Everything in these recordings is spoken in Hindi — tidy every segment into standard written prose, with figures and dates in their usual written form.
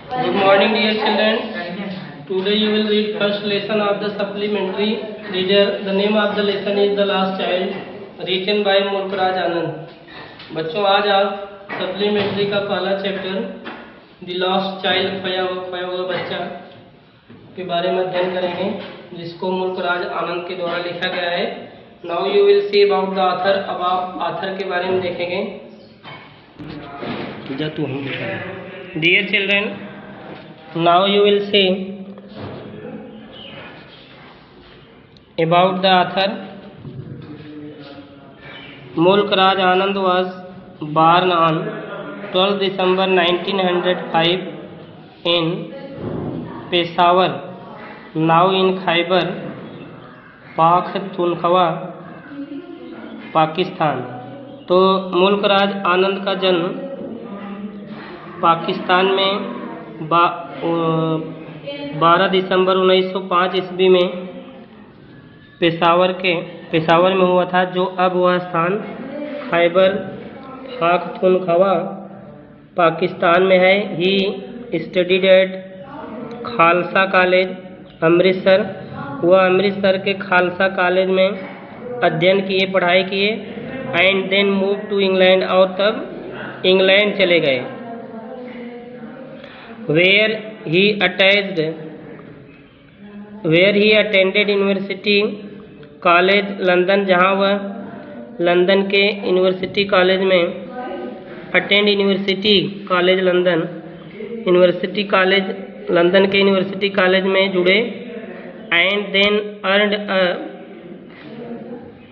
Good morning, dear children. Today you will read first lesson of the supplementary reader. The name of the lesson is The Last Child, written by Mulk Raj आनंद. बच्चों, आज आप सप्लीमेंट्री का पहला चैप्टर द लॉस्ट चाइल्ड, खोया हुआ बच्चा के बारे में अध्ययन करेंगे, जिसको मुल्कराज आनंद के द्वारा लिखा गया है. Now you will see about the author. अब आप ऑथर के बारे में देखेंगे. Dear children, now you will see about the author. Mulkraj Anand was born on 12 December 1905 in Peshawar, now in Khyber Pakhtunkhwa, Pakistan. तो मुल्कराज आनंद का जन्म पाकिस्तान में 12 दिसंबर 1905 ईस्वी में पेशावर में हुआ था, जो अब वह स्थान खैबर पख्तूनख्वा पाकिस्तान में है. He studied at Khalsa college Amritsar. वह अमृतसर के खालसा कॉलेज में अध्ययन किए, पढ़ाई किए. And then move to England, और तब इंग्लैंड चले गए. where he attended university college London, जहां वह लंदन के यूनिवर्सिटी कॉलेज में यूनिवर्सिटी कॉलेज लंदन के यूनिवर्सिटी कॉलेज में जुड़े. And then earned a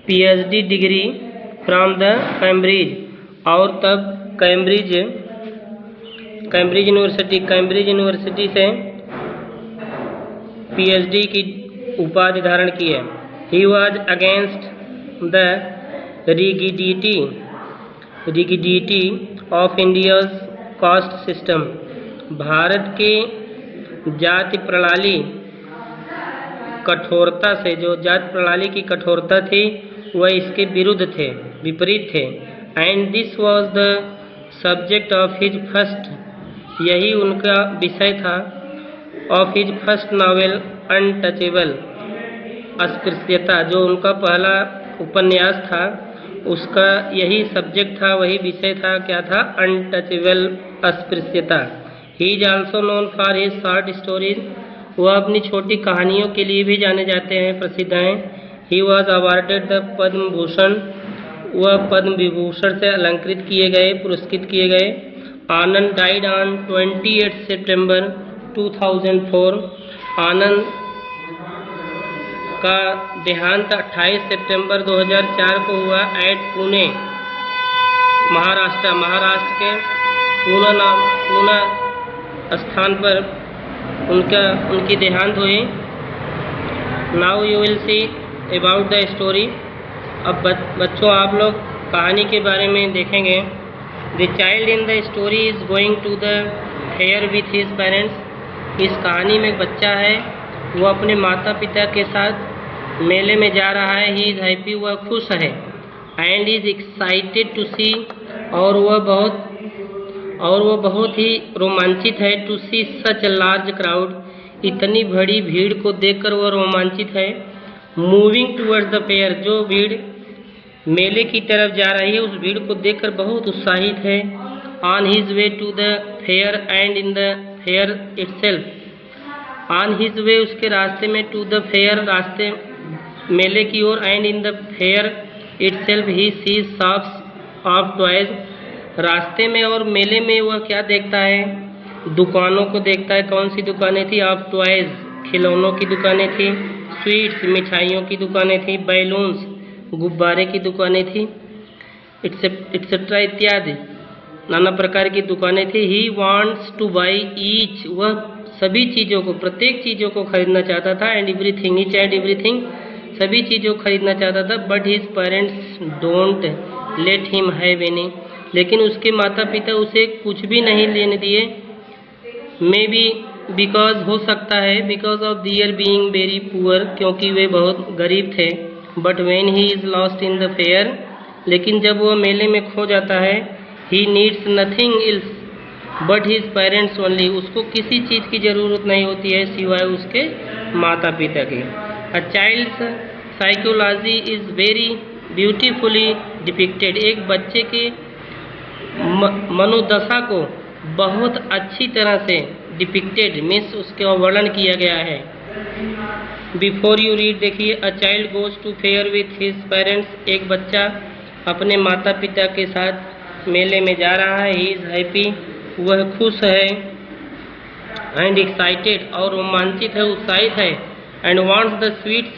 PhD degree from the Cambridge, और तब कैम्ब्रिज यूनिवर्सिटी से PhD की उपाधि धारण की है. He was against the rigidity of India's caste system. Bharat के जाति प्रणाली कठोरता से, जो जाति प्रणाली की कठोरता थी, वह इसके विपरीत थे. And this was the subject of his first, यही उनका विषय था, of his first novel untouchable, अस्पृश्यता. जो उनका पहला उपन्यास था, उसका यही सब्जेक्ट था, वही विषय था. क्या था? अनटचेबल, अस्पृश्यता. He is also known for his short stories. वह अपनी छोटी कहानियों के लिए भी जाने जाते हैं, प्रसिद्ध हैं. He was awarded the Padma Bhushan. वह पद्म विभूषण से अलंकृत किए गए, पुरस्कृत किए गए. आनंद डाइड ऑन 28 सितंबर 2004. आनंद का देहांत 28 सितंबर 2004 को हुआ एट पुणे, महाराष्ट्र के पूना स्थान पर उनकी देहांत हुई. Now you will see about the story. अब बच्चों, आप लोग कहानी के बारे में देखेंगे. The child in the story is going to the fair with his parents. इस कहानी में एक बच्चा है, वो अपने माता पिता के साथ मेले में जा रहा है. He is happy, वह खुश है. And is excited to see, और वह बहुत ही रोमांचित है. To see such a large crowd, इतनी बड़ी भीड़ को देखकर वह रोमांचित है. Moving towards the fair, जो भीड़ मेले की तरफ जा रही है, उस भीड़ को देखकर बहुत उत्साहित है. On his way to the fair and in the fair itself. On his way, उसके रास्ते में, टू द फेयर, रास्ते मेले की ओर, and in the fair itself he sees shops of toys. रास्ते में और मेले में वह क्या देखता है? दुकानों को देखता है. कौन सी दुकानें थी? ऑफ टॉयज, खिलौनों की दुकानें थी. स्वीट्स, मिठाइयों की दुकानें थी. बैलून्स, गुब्बारे की दुकानें थी. एक्सेट्रा इत्यादि नाना प्रकार की दुकानें थी. He wants two by each, वह सभी चीज़ों को, प्रत्येक चीज़ों को खरीदना चाहता था. And everything, each and everything, सभी चीज़ों को खरीदना चाहता था. But his parents don't let him have any, लेकिन उसके माता पिता उसे कुछ भी नहीं लेने दिए. मे बी बिकॉज, हो सकता है, because of their being very poor, क्योंकि वे बहुत गरीब थे. But when he is lost in the fair, लेकिन जब वह मेले में खो जाता है, he needs nothing else, but his parents only, उसको किसी चीज़ की ज़रूरत नहीं होती है सिवाय उसके माता पिता की। A child's psychology is very beautifully depicted, एक बच्चे की मनोदशा को बहुत अच्छी तरह से डिपिक्टेड मीन्स उसका वर्णन किया गया है। बिफोर यू रीड देखिए, a child goes to fair with his parents, एक बच्चा अपने माता पिता के साथ मेले में जा रहा है। ही इज़ हैप्पी, वह खुश है। एंड एक्साइटेड, और रोमांचित है, उत्साहित है। And wants the sweets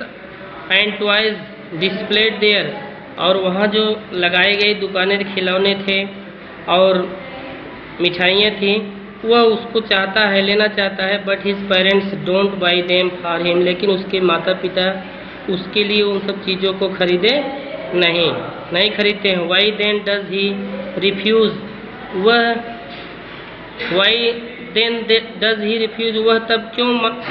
and toys displayed there, और वहाँ जो लगाए गए दुकानें खिलौने थे और मिठाइयाँ थी वह उसको चाहता है, लेना चाहता है। But his parents don't buy them for him, लेकिन उसके माता पिता उसके लिए उन सब चीज़ों को खरीदे नहीं खरीदते हैं। Why then does he refuse, वह तब क्यों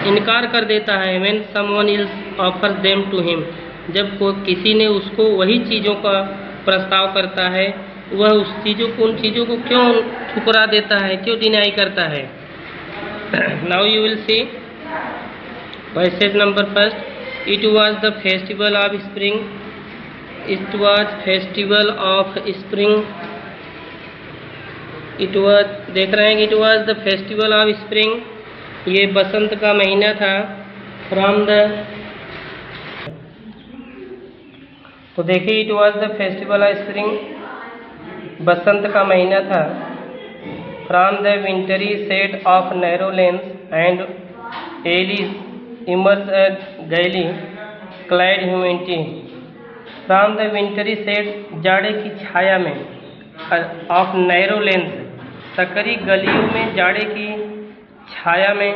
इनकार कर देता है। When someone else offers them to him, जब किसी ने उसको वही चीज़ों का प्रस्ताव करता है वह उन चीज़ों को क्यों ठुकरा देता है, क्यों डिनाई करता है। Now you will see passage number first. It was the festival of spring, it was festival of spring, it was, देख रहे हैं कि it was the festival of spring, ये बसंत का महीना था। फ्रॉम द, तो देखिए it was the festival of spring, बसंत का महीना था। From the wintry set of narrow lanes and alleys emerge a gaily Clyde humanity, from the wintry set, जाड़े की छाया में, ऑफ नैरो लेंस, सकरी गलियों में जाड़े की छाया में,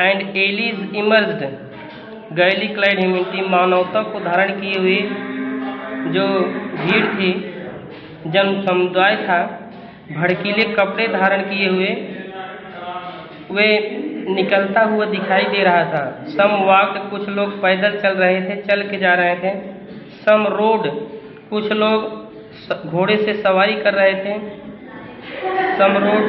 and Alice immersed gaily Clyde humanity, मानवता को धारण किए हुए जो भीड़ थी, जन समुदाय था, भड़कीले कपड़े धारण किए हुए वे निकलता हुआ दिखाई दे रहा था। सम वॉक्ड, कुछ लोग पैदल चल रहे थे, चल के जा रहे थे। सम रोड, कुछ लोग घोड़े से सवारी कर रहे थे। सम रोड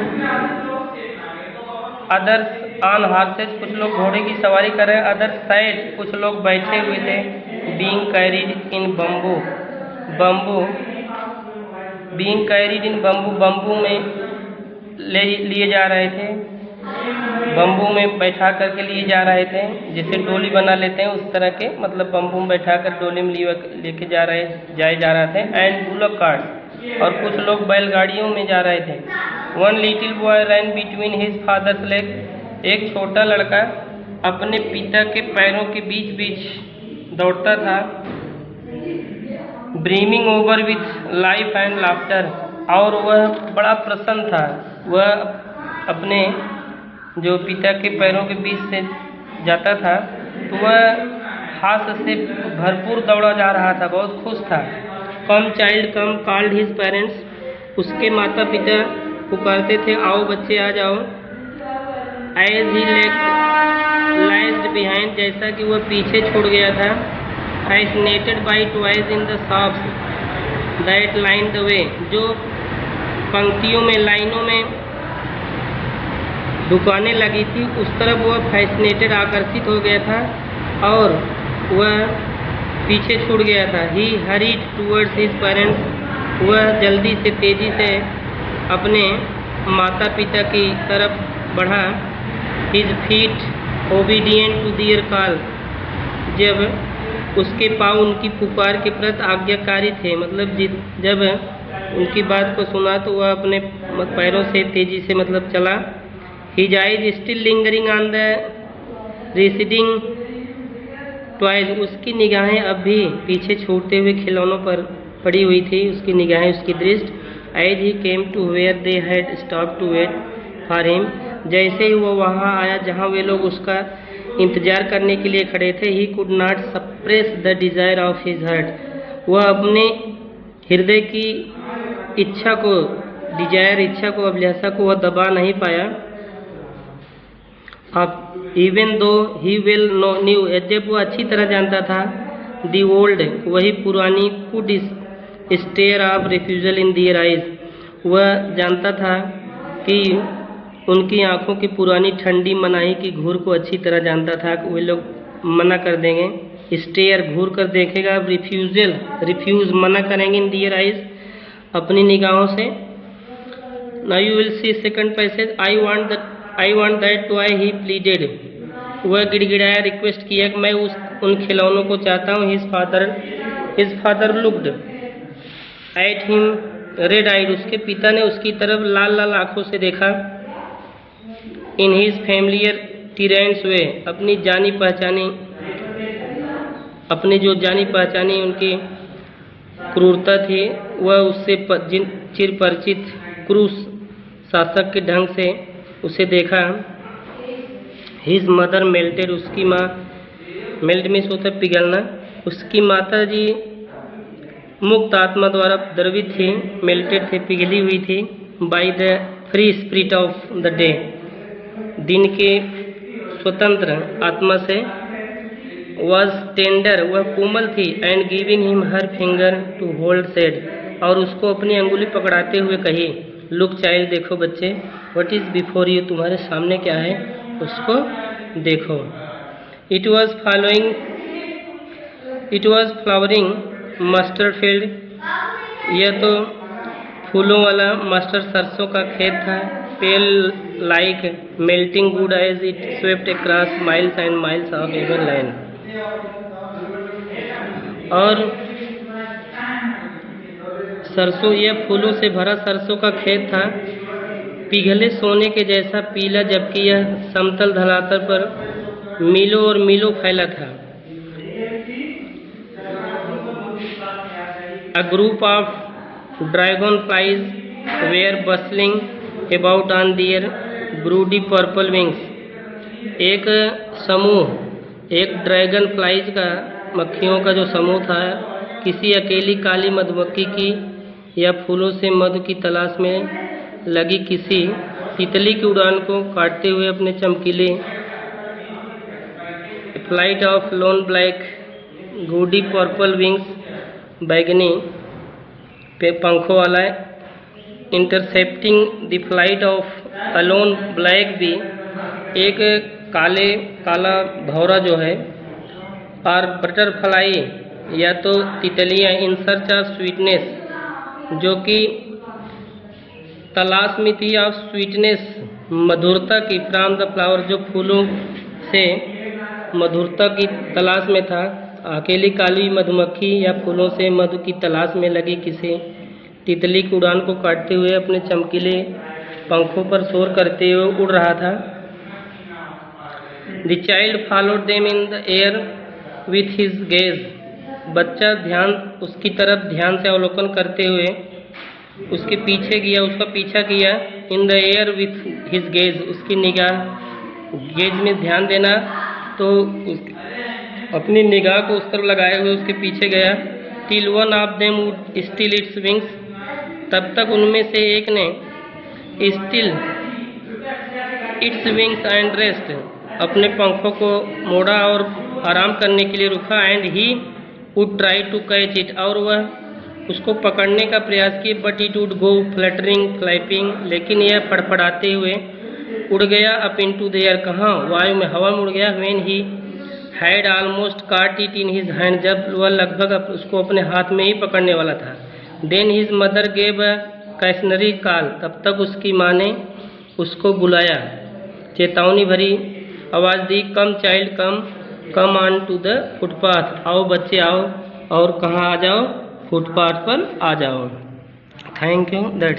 अदर्स ऑन हॉर्सेस, कुछ लोग घोड़े की सवारी कर रहे हैं। अदर्स साइड, कुछ लोग बैठे हुए थे। बीइंग कैरीड इन बम्बू, बीइंग कैरीड इन बम्बू, बम्बू में लिए जा रहे थे, बम्बू में बैठा करके लिए जा रहे थे, जैसे डोली बना लेते हैं उस तरह के, मतलब बम्बू में बैठा कर डोली में लेके जा रहे थे। एंड बुलक कार्ट, और कुछ लोग बैलगाड़ियों में जा रहे थे। वन लिटिल बॉय रैन बिटवीन हिज फादर्स लेग, एक छोटा लड़का अपने पिता के पैरों के बीच बीच दौड़ता था। Brimming over with life and laughter, और वह बड़ा प्रसन्न था। वह अपने जो पिता के पैरों के बीच से जाता था तो वह हास्य से भरपूर दौड़ा जा रहा था, बहुत खुश था। कम चाइल्ड कम कॉल्ड हिज पेरेंट्स, उसके माता पिता पुकारते थे, आओ बच्चे आ जाओ। एज ही लैग्ड बिहाइंड, जैसा कि वह पीछे छूट गया था। fascinated by toys in the shops that lined the way, जो पंक्तियों में, लाइनों में दुकानें लगी थी उस तरफ वह फैसिनेटेड, आकर्षित हो गया था और वह पीछे छूट गया था। ही हरीड टूवर्ड्स हिज पेरेंट्स, वह जल्दी से तेजी से अपने माता पिता की तरफ बढ़ा। His feet obedient to their call, जब उसके पाँव उनकी पुकार के प्रति आज्ञाकारी थे, मतलब जब उनकी बात को सुना तो वह अपने पैरों से तेजी से मतलब चला। His eyes still lingering on the receding toys, उसकी निगाहें अब भी पीछे छूटते हुए खिलौनों पर पड़ी हुई थी, उसकी निगाहें, उसकी दृष्टि। As he came to where they had stop to wait for him, जैसे ही वो वहाँ आया जहाँ वे लोग उसका इंतजार करने के लिए खड़े थे। He could not suppress the desire of his heart, वह अपने हृदय की इच्छा को, डिजायर इच्छा को, अभिलाषा को वह दबा नहीं पाया। अब even though he will know new, जब वो अच्छी तरह जानता था, दी ओल्ड, वही पुरानी, could stare of refusal in their eyes, वह जानता था कि उनकी आंखों की पुरानी ठंडी मनाही की घूर को अच्छी तरह जानता था कि वे लोग मना कर देंगे। स्टेयर घूर कर देखेगा, रिफ्यूज मना करेंगे इन दियर आइज अपनी निगाहों से। Now you will C second passage, I want that toy he pleaded. वह गिड़गिड़ाया, रिक्वेस्ट किया कि मैं उन खिलौनों को चाहता हूँ। His father looked at him red eyed. उसके पिता ने उसकी तरफ लाल लाल आंखों से देखा। इन हिज फैमिलियर टिरेंट्स वे, अपनी जो जानी पहचानी उनकी क्रूरता थी, वह उससे चिरपरिचित क्रूर शासक के ढंग से उसे देखा। हिज मदर मेल्टेड, उसकी माँ, मेल्ट मीन्स होता है पिघलना। उसकी माता जी मुक्त आत्मा द्वारा द्रवित थी, मेल्टेड थे, पिघली हुई थी। By the free spirit of the day, दिन के स्वतंत्र आत्मा से। वॉज टेंडर, वह कोमल थी। And giving him her finger to hold said, और उसको अपनी अंगुली पकड़ाते हुए कही, लुक चाइल्ड, देखो बच्चे, व्हाट इज बिफोर यू, तुम्हारे सामने क्या है उसको देखो। It was flowering mustard field, यह तो फूलों वाला मस्टर्ड सरसों का खेत था। Pale like melting gold as it swept across miles and miles of even land. और सरसों, यह फूलों से भरा सरसों का खेत था, पिघले सोने के जैसा पीला, जबकि यह समतल धरातल पर मीलों और मीलों फैला था। A group of dragonflies were bustling about on their broody purple wings. एक ड्रैगन फ्लाइज का, मक्खियों का जो समूह था, किसी अकेली काली मधुमक्खी की या फूलों से मधु की तलाश में लगी किसी तितली की उड़ान को काटते हुए अपने चमकीले flight of lone black gaudy purple wings, बैगनी पंखों वाला, intercepting the flight of a lone black bee, एक काला भौरा जो है, और बटरफ्लाई या तो तितलियाँ, इन सर्च ऑफ स्वीटनेस, जो कि तलाश में थी, ऑफ स्वीटनेस, मधुरता की, फ्रॉम द फ्लावर, जो फूलों से मधुरता की तलाश में था। अकेली काली मधुमक्खी या फूलों से मधु की तलाश में लगी किसी तितली की उड़ान को काटते हुए अपने चमकीले पंखों पर शोर करते हुए उड़ रहा था। The child followed them in the air with his gaze, बच्चा उसकी तरफ ध्यान से अवलोकन करते हुए उसके पीछे गया, उसका पीछा किया। In the air with his gaze, उसकी निगाह, गेज में ध्यान देना, तो अपनी निगाह को उस तरफ लगाए हुए उसके पीछे गया। Till one of them would still its wings, तब तक उनमें से एक ने still its wings and rest, अपने पंखों को मोड़ा और आराम करने के लिए रुका। And he would try to catch it, और वह उसको पकड़ने का प्रयास किया। But it would go fluttering flapping, लेकिन यह फड़फड़ाते हुए उड़ गया। अप इनटू द एयर, कहाँ, वायु में, हवा में उड़ गया। व्हेन ही हैड ऑलमोस्ट काट इट इन हिज हैंड, जब वह लगभग उसको अपने हाथ में ही पकड़ने वाला था। Then his mother gave a cautionary call, तब तक उसकी माँ ने उसको बुलाया, चेतावनी भरी आवाज़ दी। Come child come on to the footpath, आओ बच्चे आओ, और कहाँ आ जाओ, फुटपाथ पर आ जाओ। Thank you. दैट